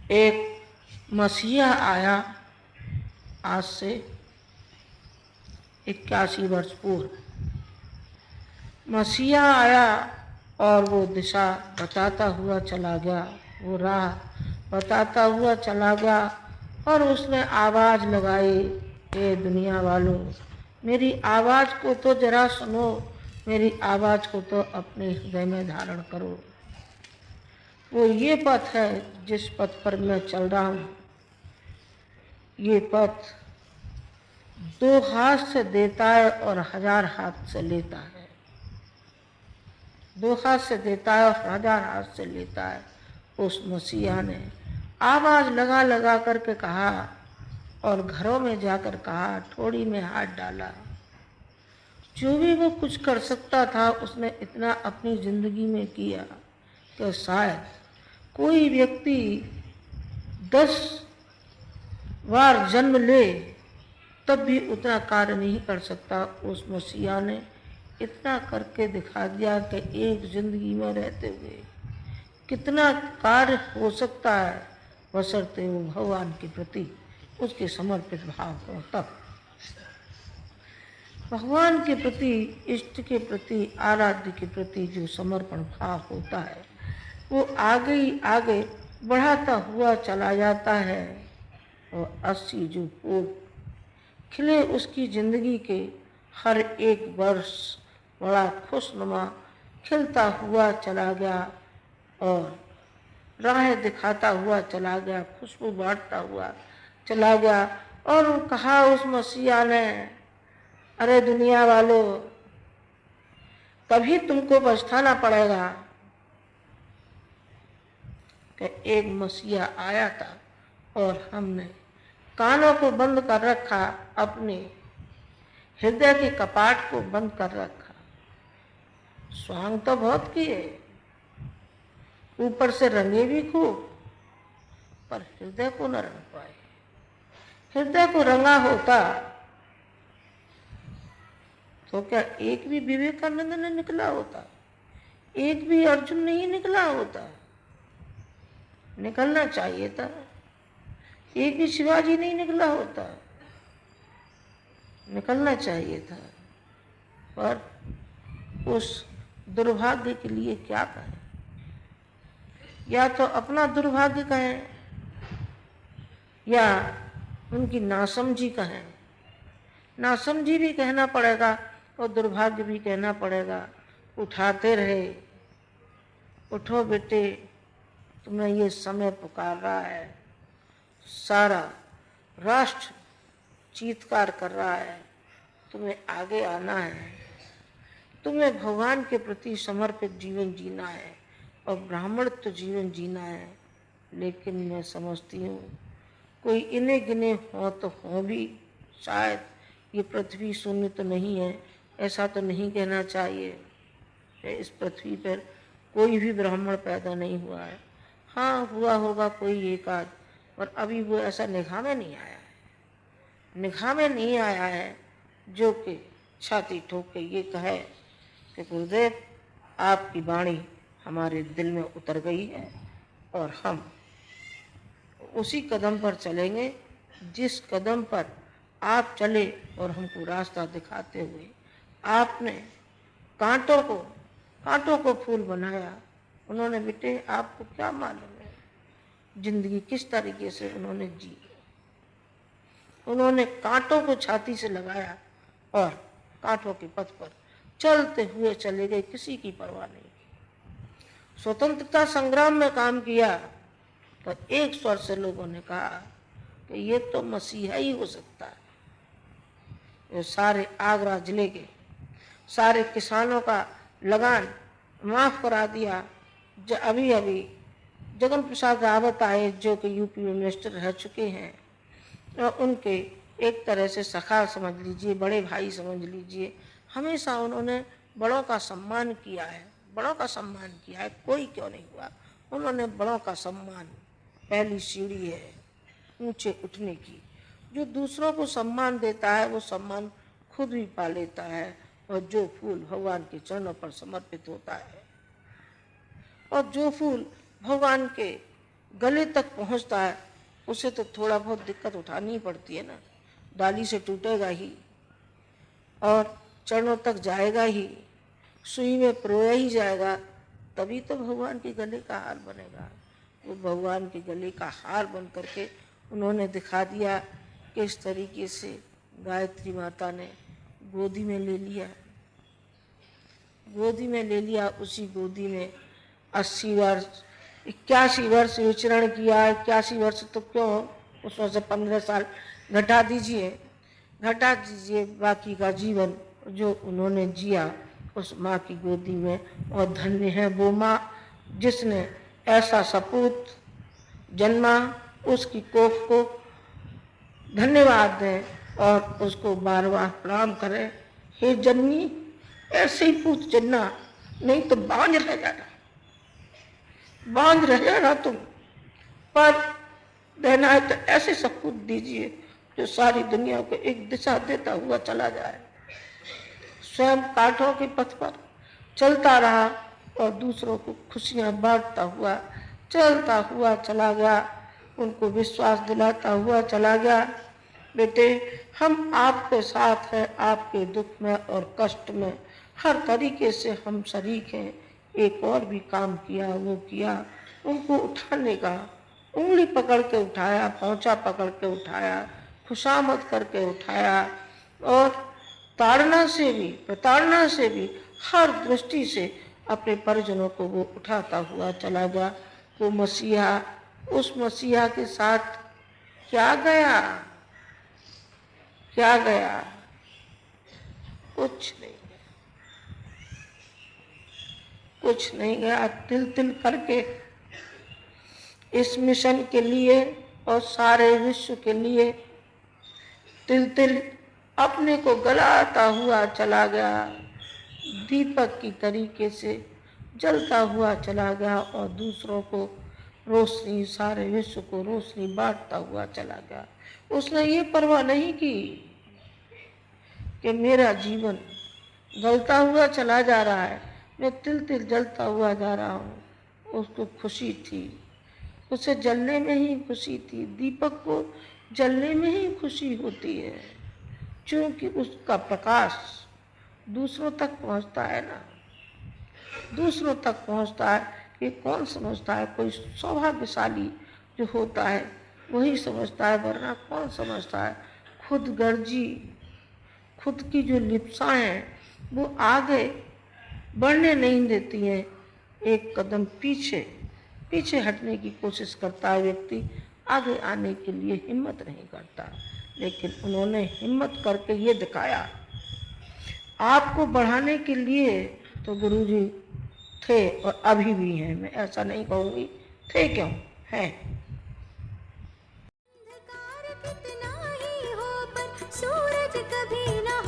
एक मसीहा आया आज से 81 वर्ष पूर्व। मसीहा आया और वो दिशा बताता हुआ चला गया, वो राह बताता हुआ चला गया और उसने आवाज़ लगाई, हे दुनिया वालों, मेरी आवाज़ को तो जरा सुनो, मेरी आवाज़ को तो अपने हृदय में धारण करो। वो ये पथ है जिस पथ पर मैं चल रहा हूँ। ये पथ 2 हाथ से देता है और 1000 हाथ से लेता है। 2 हाथ से देता है और 1000 हाथ से लेता है। उस मसीहा ने आवाज़ लगा लगा करके कहा और घरों में जाकर कहा, ठोड़ी में हाथ डाला। जो भी वो कुछ कर सकता था उसने इतना अपनी ज़िंदगी में किया कि शायद कोई व्यक्ति 10 बार जन्म ले तब भी उतना कार्य नहीं कर सकता। उस मसीहा ने इतना करके दिखा दिया कि एक ज़िंदगी में रहते हुए कितना कार्य हो सकता है, बशर्ते वो भगवान के प्रति उसके समर्पित भाव हो। तब भगवान के प्रति, इष्ट के प्रति, आराध्य के प्रति जो समर्पण भाव होता है वो आगे ही आगे बढ़ाता हुआ चला जाता है और 80 जो फूल खिले उसकी ज़िंदगी के हर एक वर्ष बड़ा खुशनुमा खिलता हुआ चला गया और राह दिखाता हुआ चला गया, खुशबू बांटता हुआ चला गया। और कहा उस मसीहा ने, अरे दुनिया वालों, कभी तुमको पछताना पड़ेगा कि एक मसीहा आया था और हमने कानों को बंद कर रखा, अपने हृदय के कपाट को बंद कर रखा। स्वांग तो बहुत किए, ऊपर से रंगे भी खूब, पर हृदय को न रंग पाए। हृदय को रंगा होता तो क्या एक भी विवेकानंद ने निकला होता, एक भी अर्जुन नहीं निकला होता। निकलना चाहिए था। एक भी शिवाजी नहीं निकला होता, निकलना चाहिए था। पर उस दुर्भाग्य के लिए क्या कहें, या तो अपना दुर्भाग्य कहें या उनकी नासमझी कहें। नासमझी भी कहना पड़ेगा और दुर्भाग्य भी कहना पड़ेगा। उठाते रहे, उठो बेटे, तुम्हें ये समय पुकार रहा है, सारा राष्ट्र चीत्कार कर रहा है, तुम्हें आगे आना है, तुम्हें भगवान के प्रति समर्पित जीवन जीना है और ब्राह्मणत्व जीवन जीना है। लेकिन मैं समझती हूँ कोई इन्हें गिने हो तो हो भी, शायद ये पृथ्वी शून्य तो नहीं है, ऐसा तो नहीं कहना चाहिए। इस पृथ्वी पर कोई भी ब्राह्मण पैदा नहीं हुआ है। हाँ, हुआ होगा कोई एक आध, पर अभी वो ऐसा निगाह में नहीं आया है। निगाह में नहीं आया है जो कि छाती ठोक के ये कहे कि गुरुदेव, आपकी वाणी हमारे दिल में उतर गई है और हम उसी कदम पर चलेंगे जिस कदम पर आप चले और हमको रास्ता दिखाते हुए आपने कांटों को फूल बनाया। उन्होंने, बेटे आपको क्या मालूम है जिंदगी किस तरीके से उन्होंने जी। उन्होंने कांटों को छाती से लगाया और कांटों के पथ पर चलते हुए चले गए, किसी की परवाह नहीं की। स्वतंत्रता संग्राम में काम किया तो एक स्वर से लोगों ने कहा कि ये तो मसीहा ही हो सकता है। ये सारे आगरा जिले के सारे किसानों का लगान माफ करा दिया। अभी अभी जगन प्रसाद रावत आए जो कि यूपी में मिनिस्टर रह चुके हैं, और उनके एक तरह से सखा समझ लीजिए, बड़े भाई समझ लीजिए। हमेशा उन्होंने बड़ों का सम्मान किया है, बड़ों का सम्मान किया है, कोई क्यों नहीं हुआ। उन्होंने बड़ों का सम्मान, पहली सीढ़ी है ऊंचे उठने की। जो दूसरों को सम्मान देता है वो सम्मान खुद भी पा लेता है। और जो फूल भगवान के चरणों पर समर्पित होता है और जो फूल भगवान के गले तक पहुंचता है उसे तो थोड़ा बहुत दिक्कत उठानी ही पड़ती है ना, डाली से टूटेगा ही और चरणों तक जाएगा ही, सुई में पिरोया ही जाएगा, तभी तो भगवान के गले का हार बनेगा। वो भगवान के गले का हार बन करके उन्होंने दिखा दिया कि इस तरीके से गायत्री माता ने गोदी में ले लिया, गोदी में ले लिया। उसी गोदी में 80 वर्ष 81 वर्ष विचरण किया। 81 वर्ष तो क्यों, उसमें से 15 साल घटा दीजिए, बाकी का जीवन जो उन्होंने जिया उस माँ की गोदी में। और धन्य है वो माँ जिसने ऐसा सपूत जन्मा, उसकी कोख को धन्यवाद दें और उसको बार बार प्रणाम करें। हे जन्मी, ऐसे ही पूत जन्ना, नहीं तो बांझ रह जाना तुम, पर देना है तो ऐसे सपूत दीजिए जो सारी दुनिया को एक दिशा देता हुआ चला जाए। स्वयं कांटों के पथ पर चलता रहा और दूसरों को खुशियां बांटता हुआ चलता हुआ चला गया, उनको विश्वास दिलाता हुआ चला गया। बेटे, हम आपके साथ हैं, आपके दुख में और कष्ट में हर तरीके से हम शरीक हैं। एक और भी काम किया, वो किया, उनको उठाने का, उंगली पकड़ के उठाया, पहुंचा पकड़ के उठाया, खुशामद करके उठाया और ताड़ना से भी प्रताड़ना से भी हर दृष्टि से अपने परिजनों को वो उठाता हुआ चला गया। वो मसीहा, उस मसीहा के साथ क्या गया, क्या गया? कुछ नहीं गया, कुछ नहीं गया। तिल तिल करके इस मिशन के लिए और सारे विश्व के लिए तिल तिल अपने को गलाता हुआ चला गया, दीपक की तरीके से जलता हुआ चला गया और दूसरों को रोशनी, सारे विश्व को रोशनी बांटता हुआ चला गया। उसने ये परवाह नहीं की कि मेरा जीवन गलता हुआ चला जा रहा है, मैं तिल तिल जलता हुआ जा रहा हूँ। उसको खुशी थी, उसे जलने में ही खुशी थी। दीपक को जलने में ही खुशी होती है, क्योंकि उसका प्रकाश दूसरों तक पहुंचता है ना, दूसरों तक पहुंचता है। ये कौन समझता है? कोई सौभाग्यशाली जो होता है वही समझता है, वरना कौन समझता है? खुद गर्जी, खुद की जो लिप्साएं हैं वो आगे बढ़ने नहीं देती हैं। एक कदम पीछे पीछे हटने की कोशिश करता है व्यक्ति, आगे आने के लिए हिम्मत नहीं करता। लेकिन उन्होंने हिम्मत करके ये दिखाया। आपको बढ़ाने के लिए तो गुरुजी थे और अभी भी हैं, मैं ऐसा नहीं कहूँगी थे, क्यों हैं। अंधकार कितना ही हो पर सूरज कभी न